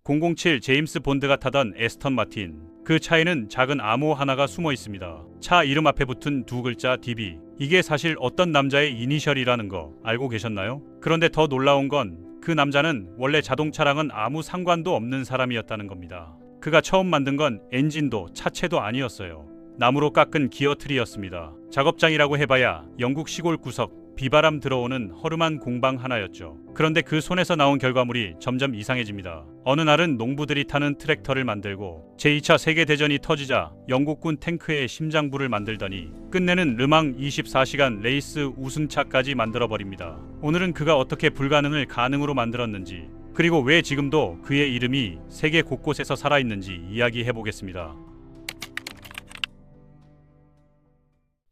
007 제임스 본드가 타던 에스턴 마틴. 그 차에는 작은 암호 하나가 숨어 있습니다. 차 이름 앞에 붙은 두 글자 DB. 이게 사실 어떤 남자의 이니셜이라는 거 알고 계셨나요? 그런데 더 놀라운 건 그 남자는 원래 자동차랑은 아무 상관도 없는 사람이었다는 겁니다. 그가 처음 만든 건 엔진도 차체도 아니었어요. 나무로 깎은 기어트리였습니다. 작업장이라고 해봐야 영국 시골 구석, 비바람 들어오는 허름한 공방 하나였죠. 그런데 그 손에서 나온 결과물이 점점 이상해집니다. 어느 날은 농부들이 타는 트랙터를 만들고 제2차 세계대전이 터지자 영국군 탱크의 심장부를 만들더니 끝내는 르망 24시간 레이스 우승차까지 만들어버립니다. 오늘은 그가 어떻게 불가능을 가능으로 만들었는지, 그리고 왜 지금도 그의 이름이 세계 곳곳에서 살아있는지 이야기해보겠습니다.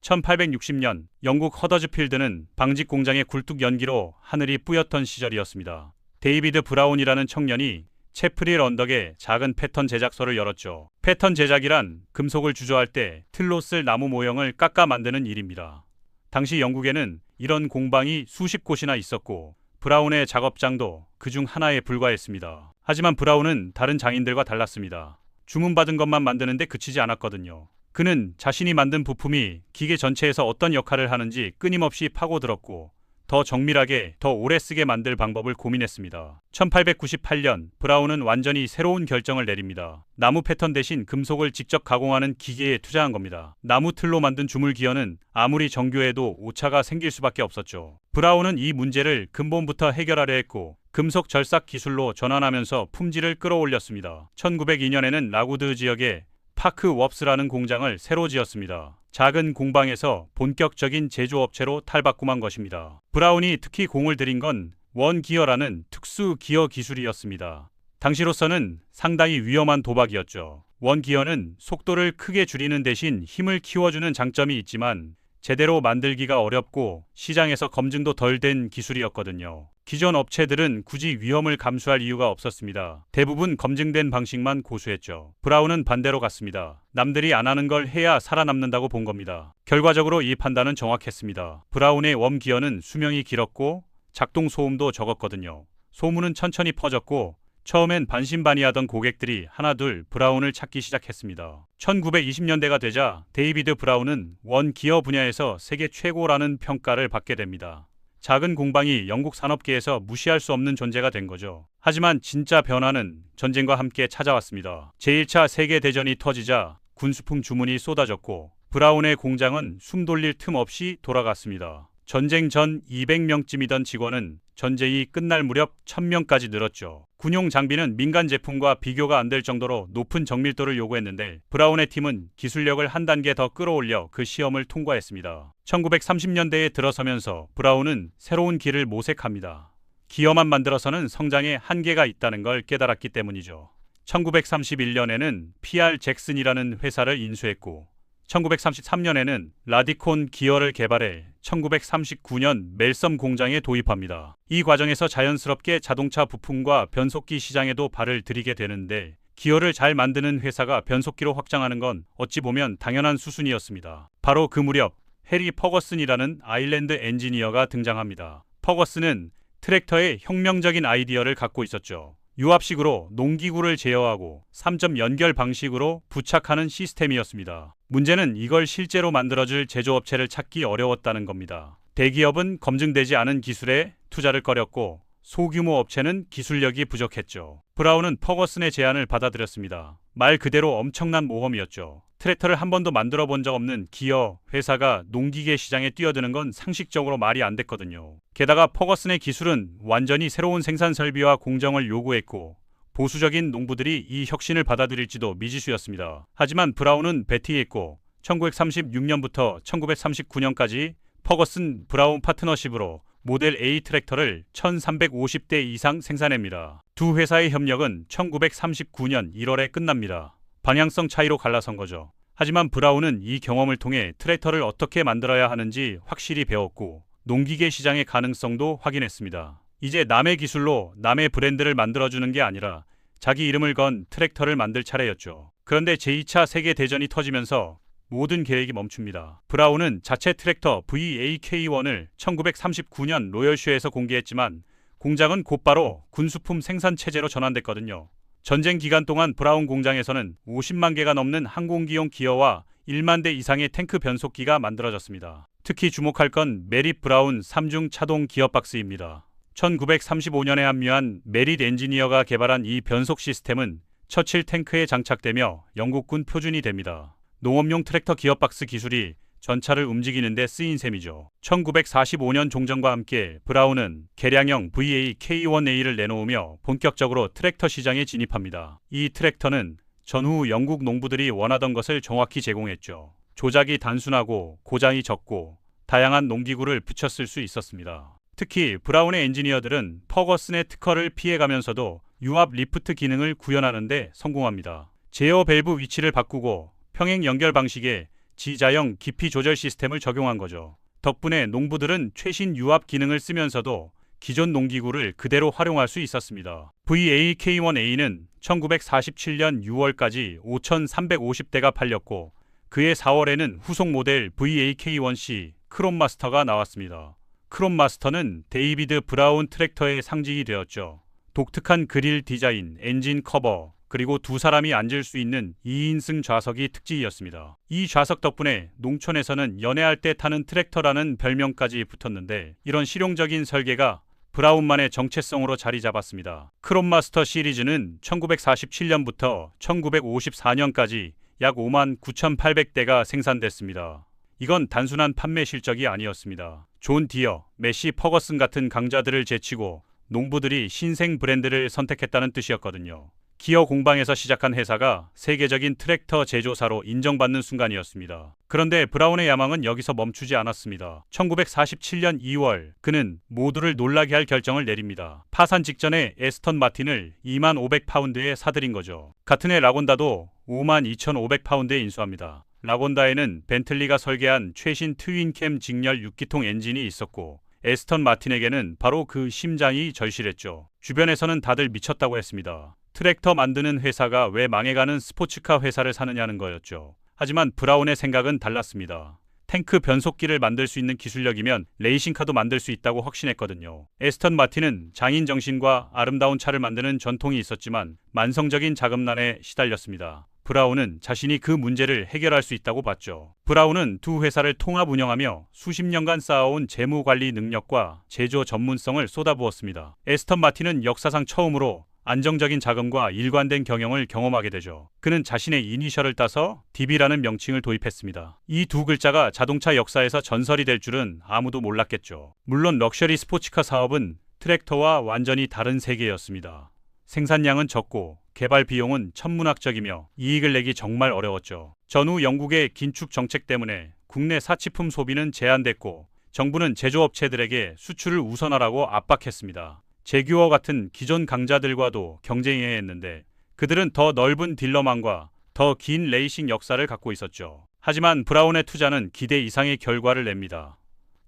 1860년 영국 허더즈필드는 방직 공장의 굴뚝 연기로 하늘이 뿌옇던 시절이었습니다. 데이비드 브라운이라는 청년이 채프릴 언덕에 작은 패턴 제작소를 열었죠. 패턴 제작이란 금속을 주조할 때 틀로 쓸 나무 모형을 깎아 만드는 일입니다. 당시 영국에는 이런 공방이 수십 곳이나 있었고 브라운의 작업장도 그중 하나에 불과했습니다. 하지만 브라운은 다른 장인들과 달랐습니다. 주문받은 것만 만드는데 그치지 않았거든요. 그는 자신이 만든 부품이 기계 전체에서 어떤 역할을 하는지 끊임없이 파고들었고 더 정밀하게, 더 오래 쓰게 만들 방법을 고민했습니다. 1898년 브라운은 완전히 새로운 결정을 내립니다. 나무 패턴 대신 금속을 직접 가공하는 기계에 투자한 겁니다. 나무 틀로 만든 주물기어는 아무리 정교해도 오차가 생길 수밖에 없었죠. 브라운은 이 문제를 근본부터 해결하려 했고 금속 절삭 기술로 전환하면서 품질을 끌어올렸습니다. 1902년에는 라구드 지역에 파크 옅스라는 공장을 새로 지었습니다. 작은 공방에서 본격적인 제조업체로 탈바꿈한 것입니다. 브라운이 특히 공을 들인 건 원기어라는 특수 기어 기술이었습니다. 당시로서는 상당히 위험한 도박이었죠. 원기어는 속도를 크게 줄이는 대신 힘을 키워주는 장점이 있지만 제대로 만들기가 어렵고 시장에서 검증도 덜 된 기술이었거든요. 기존 업체들은 굳이 위험을 감수할 이유가 없었습니다. 대부분 검증된 방식만 고수했죠. 브라운은 반대로 갔습니다. 남들이 안 하는 걸 해야 살아남는다고 본 겁니다. 결과적으로 이 판단은 정확했습니다. 브라운의 웜기어는 수명이 길었고 작동 소음도 적었거든요. 소문은 천천히 퍼졌고 처음엔 반신반의하던 고객들이 하나둘 브라운을 찾기 시작했습니다. 1920년대가 되자 데이비드 브라운은 원기어 분야에서 세계 최고라는 평가를 받게 됩니다. 작은 공방이 영국 산업계에서 무시할 수 없는 존재가 된 거죠. 하지만 진짜 변화는 전쟁과 함께 찾아왔습니다. 제1차 세계대전이 터지자 군수품 주문이 쏟아졌고 브라운의 공장은 숨 돌릴 틈 없이 돌아갔습니다. 전쟁 전 200명쯤이던 직원은 전쟁이 끝날 무렵 1000명까지 늘었죠. 군용 장비는 민간 제품과 비교가 안 될 정도로 높은 정밀도를 요구했는데 브라운의 팀은 기술력을 한 단계 더 끌어올려 그 시험을 통과했습니다. 1930년대에 들어서면서 브라운은 새로운 길을 모색합니다. 기어만 만들어서는 성장에 한계가 있다는 걸 깨달았기 때문이죠. 1931년에는 PR 잭슨이라는 회사를 인수했고 1933년에는 라디콘 기어를 개발해 1939년 멜섬 공장에 도입합니다. 이 과정에서 자연스럽게 자동차 부품과 변속기 시장에도 발을 들이게 되는데 기어를 잘 만드는 회사가 변속기로 확장하는 건 어찌 보면 당연한 수순이었습니다. 바로 그 무렵 해리 퍼거슨이라는 아일랜드 엔지니어가 등장합니다. 퍼거슨은 트랙터의 혁명적인 아이디어를 갖고 있었죠. 유압식으로 농기구를 제어하고 3점 연결 방식으로 부착하는 시스템이었습니다. 문제는 이걸 실제로 만들어줄 제조업체를 찾기 어려웠다는 겁니다. 대기업은 검증되지 않은 기술에 투자를 꺼렸고 소규모 업체는 기술력이 부족했죠. 브라운은 퍼거슨의 제안을 받아들였습니다. 말 그대로 엄청난 모험이었죠. 트랙터를 한 번도 만들어 본 적 없는 기어 회사가 농기계 시장에 뛰어드는 건 상식적으로 말이 안 됐거든요. 게다가 퍼거슨의 기술은 완전히 새로운 생산 설비와 공정을 요구했고 보수적인 농부들이 이 혁신을 받아들일지도 미지수였습니다. 하지만 브라운은 베티했고 1936년부터 1939년까지 퍼거슨 브라운 파트너십으로 모델 A 트랙터를 1350대 이상 생산합니다. 두 회사의 협력은 1939년 1월에 끝납니다. 방향성 차이로 갈라선 거죠. 하지만 브라운은 이 경험을 통해 트랙터를 어떻게 만들어야 하는지 확실히 배웠고 농기계 시장의 가능성도 확인했습니다. 이제 남의 기술로 남의 브랜드를 만들어주는 게 아니라 자기 이름을 건 트랙터를 만들 차례였죠. 그런데 제2차 세계대전이 터지면서 모든 계획이 멈춥니다. 브라운은 자체 트랙터 VAK1을 1939년 로열쇼에서 공개했지만 공장은 곧바로 군수품 생산 체제로 전환됐거든요. 전쟁 기간 동안 브라운 공장에서는 50만 개가 넘는 항공기용 기어와 1만 대 이상의 탱크 변속기가 만들어졌습니다. 특히 주목할 건 메릿 브라운 3중 차동 기어박스입니다. 1935년에 합류한 메릿 엔지니어가 개발한 이 변속 시스템은 처칠 탱크에 장착되며 영국군 표준이 됩니다. 농업용 트랙터 기어박스 기술이 전차를 움직이는 데 쓰인 셈이죠. 1945년 종전과 함께 브라운은 개량형 VA-K1A를 내놓으며 본격적으로 트랙터 시장에 진입합니다. 이 트랙터는 전후 영국 농부들이 원하던 것을 정확히 제공했죠. 조작이 단순하고 고장이 적고 다양한 농기구를 붙여 쓸 수 있었습니다. 특히 브라운의 엔지니어들은 퍼거슨의 특허를 피해가면서도 유압 리프트 기능을 구현하는 데 성공합니다. 제어 밸브 위치를 바꾸고 평행 연결 방식에 지자형 깊이 조절 시스템을 적용한 거죠. 덕분에 농부들은 최신 유압 기능을 쓰면서도 기존 농기구를 그대로 활용할 수 있었습니다. VA-K1A는 1947년 6월까지 5,350대가 팔렸고 그해 4월에는 후속 모델 VA-K1C 크롬마스터가 나왔습니다. 크롬마스터는 데이비드 브라운 트랙터의 상징이 되었죠. 독특한 그릴 디자인, 엔진 커버, 그리고 두 사람이 앉을 수 있는 2인승 좌석이 특징이었습니다. 이 좌석 덕분에 농촌에서는 연애할 때 타는 트랙터라는 별명까지 붙었는데 이런 실용적인 설계가 브라운만의 정체성으로 자리 잡았습니다. 크롬마스터 시리즈는 1947년부터 1954년까지 약 59,800대가 생산됐습니다. 이건 단순한 판매 실적이 아니었습니다. 존 디어, 메시 퍼거슨 같은 강자들을 제치고 농부들이 신생 브랜드를 선택했다는 뜻이었거든요. 기어 공방에서 시작한 회사가 세계적인 트랙터 제조사로 인정받는 순간이었습니다. 그런데 브라운의 야망은 여기서 멈추지 않았습니다. 1947년 2월 그는 모두를 놀라게 할 결정을 내립니다. 파산 직전에 에스턴 마틴을 25,000파운드에 사들인 거죠. 같은 해 라곤다도 52,500파운드에 인수합니다. 라곤다에는 벤틀리가 설계한 최신 트윈캠 직렬 6기통 엔진이 있었고 에스턴 마틴에게는 바로 그 심장이 절실했죠. 주변에서는 다들 미쳤다고 했습니다. 트랙터 만드는 회사가 왜 망해가는 스포츠카 회사를 사느냐는 거였죠. 하지만 브라운의 생각은 달랐습니다. 탱크 변속기를 만들 수 있는 기술력이면 레이싱카도 만들 수 있다고 확신했거든요. 에스턴 마틴은 장인 정신과 아름다운 차를 만드는 전통이 있었지만 만성적인 자금난에 시달렸습니다. 브라운은 자신이 그 문제를 해결할 수 있다고 봤죠. 브라운은 두 회사를 통합 운영하며 수십 년간 쌓아온 재무관리 능력과 제조 전문성을 쏟아부었습니다. 에스턴 마틴은 역사상 처음으로 안정적인 자금과 일관된 경영을 경험하게 되죠. 그는 자신의 이니셜을 따서 DB라는 명칭을 도입했습니다. 이 두 글자가 자동차 역사에서 전설이 될 줄은 아무도 몰랐겠죠. 물론 럭셔리 스포츠카 사업은 트랙터와 완전히 다른 세계였습니다. 생산량은 적고 개발 비용은 천문학적이며 이익을 내기 정말 어려웠죠. 전후 영국의 긴축 정책 때문에 국내 사치품 소비는 제한됐고 정부는 제조업체들에게 수출을 우선하라고 압박했습니다. 제규어 같은 기존 강자들과도 경쟁해야 했는데 그들은 더 넓은 딜러망과 더 긴 레이싱 역사를 갖고 있었죠. 하지만 브라운의 투자는 기대 이상의 결과를 냅니다.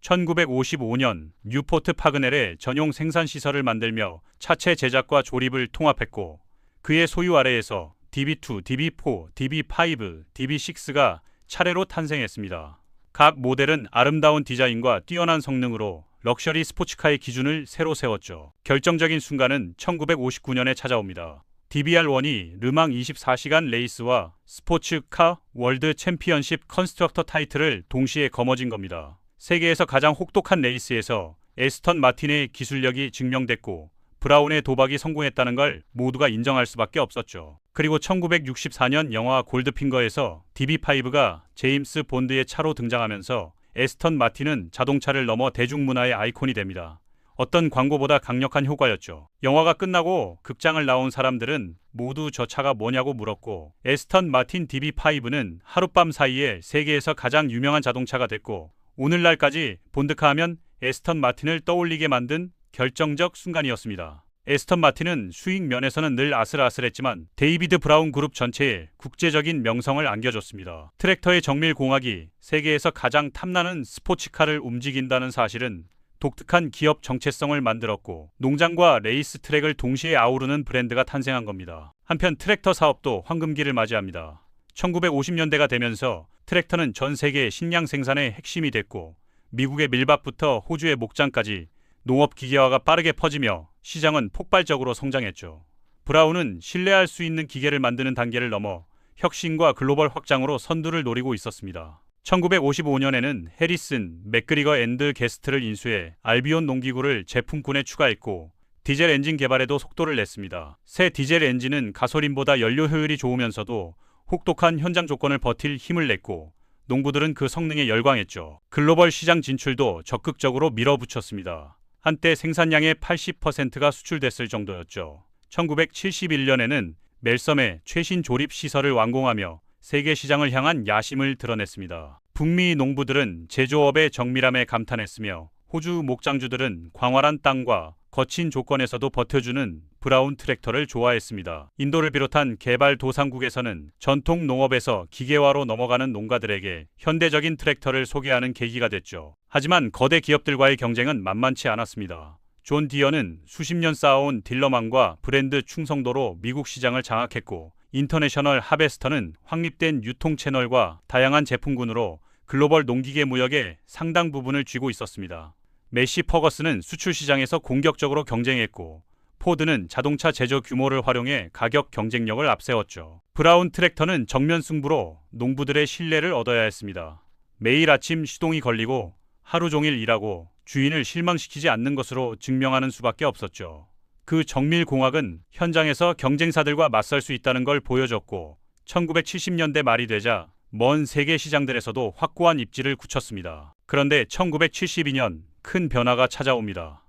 1955년 뉴포트 파그넬에 전용 생산시설을 만들며 차체 제작과 조립을 통합했고 그의 소유 아래에서 DB2, DB4, DB5, DB6가 차례로 탄생했습니다. 각 모델은 아름다운 디자인과 뛰어난 성능으로 럭셔리 스포츠카의 기준을 새로 세웠죠. 결정적인 순간은 1959년에 찾아옵니다. DBR1이 르망 24시간 레이스와 스포츠카 월드 챔피언십 컨스트럭터 타이틀을 동시에 거머쥔 겁니다. 세계에서 가장 혹독한 레이스에서 에스턴 마틴의 기술력이 증명됐고 브라운의 도박이 성공했다는 걸 모두가 인정할 수밖에 없었죠. 그리고 1964년 영화 골드핑거에서 DB5가 제임스 본드의 차로 등장하면서 에스턴 마틴은 자동차를 넘어 대중문화의 아이콘이 됩니다. 어떤 광고보다 강력한 효과였죠. 영화가 끝나고 극장을 나온 사람들은 모두 저 차가 뭐냐고 물었고 에스턴 마틴 DB5는 하룻밤 사이에 세계에서 가장 유명한 자동차가 됐고 오늘날까지 본드카 하면 에스턴 마틴을 떠올리게 만든 결정적 순간이었습니다. 에스턴 마틴은 수익 면에서는 늘 아슬아슬했지만 데이비드 브라운 그룹 전체에 국제적인 명성을 안겨줬습니다. 트랙터의 정밀 공학이 세계에서 가장 탐나는 스포츠카를 움직인다는 사실은 독특한 기업 정체성을 만들었고 농장과 레이스 트랙을 동시에 아우르는 브랜드가 탄생한 겁니다. 한편 트랙터 사업도 황금기를 맞이합니다. 1950년대가 되면서 트랙터는 전 세계 식량 생산의 핵심이 됐고 미국의 밀밭부터 호주의 목장까지 농업 기계화가 빠르게 퍼지며 시장은 폭발적으로 성장했죠. 브라운은 신뢰할 수 있는 기계를 만드는 단계를 넘어 혁신과 글로벌 확장으로 선두를 노리고 있었습니다. 1955년에는 해리슨, 맥그리거 앤드 게스트를 인수해 알비온 농기구를 제품군에 추가했고 디젤 엔진 개발에도 속도를 냈습니다. 새 디젤 엔진은 가솔린보다 연료 효율이 좋으면서도 혹독한 현장 조건을 버틸 힘을 냈고 농부들은 그 성능에 열광했죠. 글로벌 시장 진출도 적극적으로 밀어붙였습니다. 한때 생산량의 80%가 수출됐을 정도였죠. 1971년에는 멜섬에 최신 조립 시설을 완공하며 세계 시장을 향한 야심을 드러냈습니다. 북미 농부들은 제조업의 정밀함에 감탄했으며 호주 목장주들은 광활한 땅과 거친 조건에서도 버텨주는 브라운 트랙터를 좋아했습니다. 인도를 비롯한 개발도상국에서는 전통 농업에서 기계화로 넘어가는 농가들에게 현대적인 트랙터를 소개하는 계기가 됐죠. 하지만 거대 기업들과의 경쟁은 만만치 않았습니다. 존 디어는 수십 년 쌓아온 딜러망과 브랜드 충성도로 미국 시장을 장악했고 인터내셔널 하베스터는 확립된 유통 채널과 다양한 제품군으로 글로벌 농기계 무역의 상당 부분을 쥐고 있었습니다. 메시 퍼거슨은 수출 시장에서 공격적으로 경쟁했고 포드는 자동차 제조 규모를 활용해 가격 경쟁력을 앞세웠죠. 브라운 트랙터는 정면 승부로 농부들의 신뢰를 얻어야 했습니다. 매일 아침 시동이 걸리고 하루 종일 일하고 주인을 실망시키지 않는 것으로 증명하는 수밖에 없었죠. 그 정밀 공학은 현장에서 경쟁사들과 맞설 수 있다는 걸 보여줬고 1970년대 말이 되자 먼 세계 시장들에서도 확고한 입지를 굳혔습니다. 그런데 1972년 큰 변화가 찾아옵니다.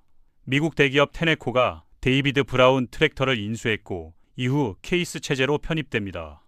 미국 대기업 테네코가 데이비드 브라운 트랙터를 인수했고 이후 케이스 체제로 편입됩니다.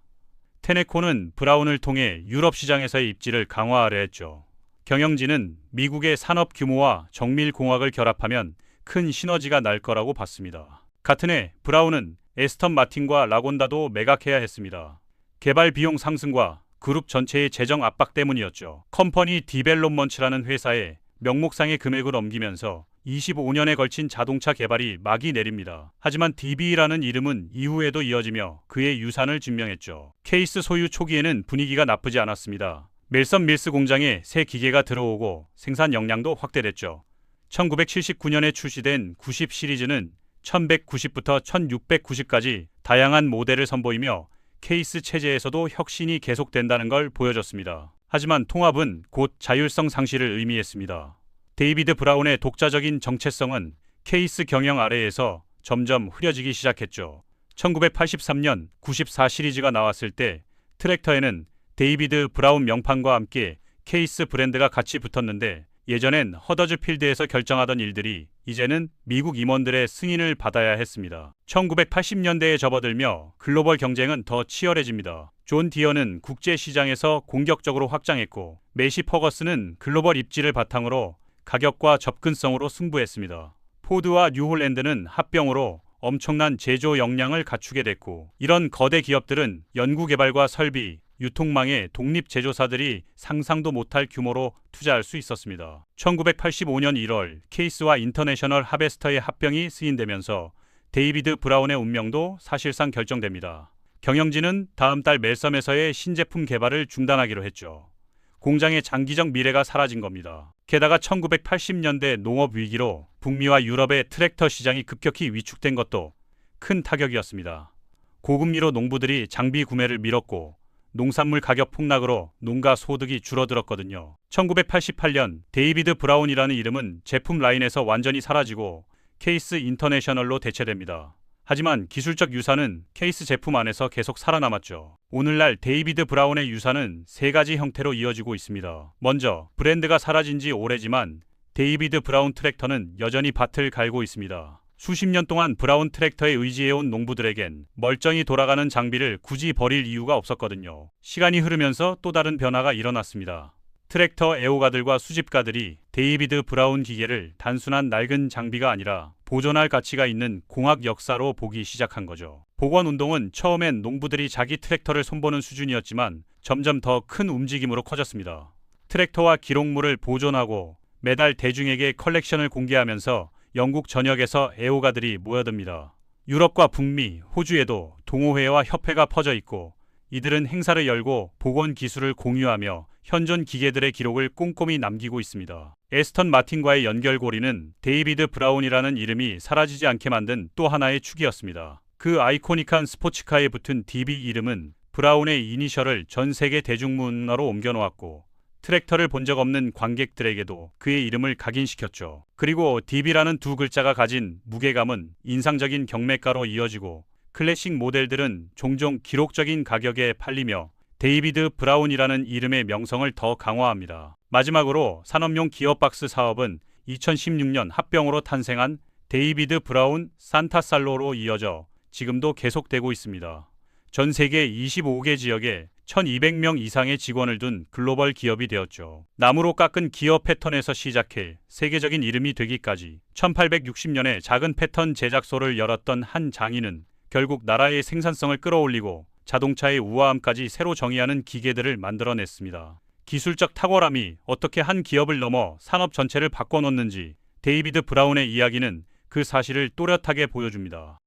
테네코는 브라운을 통해 유럽 시장에서의 입지를 강화하려 했죠. 경영진은 미국의 산업 규모와 정밀 공학을 결합하면 큰 시너지가 날 거라고 봤습니다. 같은 해 브라운은 에스턴 마틴과 라곤다도 매각해야 했습니다. 개발 비용 상승과 그룹 전체의 재정 압박 때문이었죠. 컴퍼니 디벨롭먼츠라는 회사에 명목상의 금액을 옮기면서 25년에 걸친 자동차 개발이 막이 내립니다. 하지만 DB라는 이름은 이후에도 이어지며 그의 유산을 증명했죠. 케이스 소유 초기에는 분위기가 나쁘지 않았습니다. 멜섬 밀스 공장에 새 기계가 들어오고 생산 역량도 확대됐죠. 1979년에 출시된 90 시리즈는 1190부터 1690까지 다양한 모델을 선보이며 케이스 체제에서도 혁신이 계속된다는 걸 보여줬습니다. 하지만 통합은 곧 자율성 상실을 의미했습니다. 데이비드 브라운의 독자적인 정체성은 케이스 경영 아래에서 점점 흐려지기 시작했죠. 1983년 94 시리즈가 나왔을 때 트랙터에는 데이비드 브라운 명판과 함께 케이스 브랜드가 같이 붙었는데 예전엔 허더즈필드에서 결정하던 일들이 이제는 미국 임원들의 승인을 받아야 했습니다. 1980년대에 접어들며 글로벌 경쟁은 더 치열해집니다. 존 디어는 국제 시장에서 공격적으로 확장했고 메시 퍼거슨은 글로벌 입지를 바탕으로 가격과 접근성으로 승부했습니다. 포드와 뉴홀랜드는 합병으로 엄청난 제조 역량을 갖추게 됐고 이런 거대 기업들은 연구개발과 설비, 유통망에 독립 제조사들이 상상도 못할 규모로 투자할 수 있었습니다. 1985년 1월 케이스와 인터내셔널 하베스터의 합병이 승인되면서 데이비드 브라운의 운명도 사실상 결정됩니다. 경영진은 다음 달 멜섬에서의 신제품 개발을 중단하기로 했죠. 공장의 장기적 미래가 사라진 겁니다. 게다가 1980년대 농업 위기로 북미와 유럽의 트랙터 시장이 급격히 위축된 것도 큰 타격이었습니다. 고금리로 농부들이 장비 구매를 미뤘고 농산물 가격 폭락으로 농가 소득이 줄어들었거든요. 1988년 데이비드 브라운이라는 이름은 제품 라인에서 완전히 사라지고 케이스 인터내셔널로 대체됩니다. 하지만 기술적 유산은 케이스 제품 안에서 계속 살아남았죠. 오늘날 데이비드 브라운의 유산은 세 가지 형태로 이어지고 있습니다. 먼저 브랜드가 사라진 지 오래지만 데이비드 브라운 트랙터는 여전히 밭을 갈고 있습니다. 수십 년 동안 브라운 트랙터에 의지해온 농부들에겐 멀쩡히 돌아가는 장비를 굳이 버릴 이유가 없었거든요. 시간이 흐르면서 또 다른 변화가 일어났습니다. 트랙터 애호가들과 수집가들이 데이비드 브라운 기계를 단순한 낡은 장비가 아니라 보존할 가치가 있는 공학 역사로 보기 시작한 거죠. 복원 운동은 처음엔 농부들이 자기 트랙터를 손보는 수준이었지만 점점 더 큰 움직임으로 커졌습니다. 트랙터와 기록물을 보존하고 매달 대중에게 컬렉션을 공개하면서 영국 전역에서 애호가들이 모여듭니다. 유럽과 북미, 호주에도 동호회와 협회가 퍼져 있고 이들은 행사를 열고 복원 기술을 공유하며 현존 기계들의 기록을 꼼꼼히 남기고 있습니다. 에스턴 마틴과의 연결고리는 데이비드 브라운이라는 이름이 사라지지 않게 만든 또 하나의 축이었습니다. 그 아이코닉한 스포츠카에 붙은 DB 이름은 브라운의 이니셜을 전 세계 대중문화로 옮겨놓았고 트랙터를 본 적 없는 관객들에게도 그의 이름을 각인시켰죠. 그리고 DB라는 두 글자가 가진 무게감은 인상적인 경매가로 이어지고 클래식 모델들은 종종 기록적인 가격에 팔리며 데이비드 브라운이라는 이름의 명성을 더 강화합니다. 마지막으로 산업용 기어박스 사업은 2016년 합병으로 탄생한 데이비드 브라운 산타살로로 이어져 지금도 계속되고 있습니다. 전 세계 25개 지역에 1200명 이상의 직원을 둔 글로벌 기업이 되었죠. 나무로 깎은 기어 패턴에서 시작해 세계적인 이름이 되기까지 1860년에 작은 패턴 제작소를 열었던 한 장인은 결국 나라의 생산성을 끌어올리고 자동차의 우아함까지 새로 정의하는 기계들을 만들어냈습니다. 기술적 탁월함이 어떻게 한 기업을 넘어 산업 전체를 바꿔놓는지 데이비드 브라운의 이야기는 그 사실을 또렷하게 보여줍니다.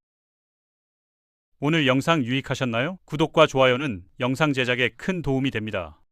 오늘 영상 유익하셨나요? 구독과 좋아요는 영상 제작에 큰 도움이 됩니다.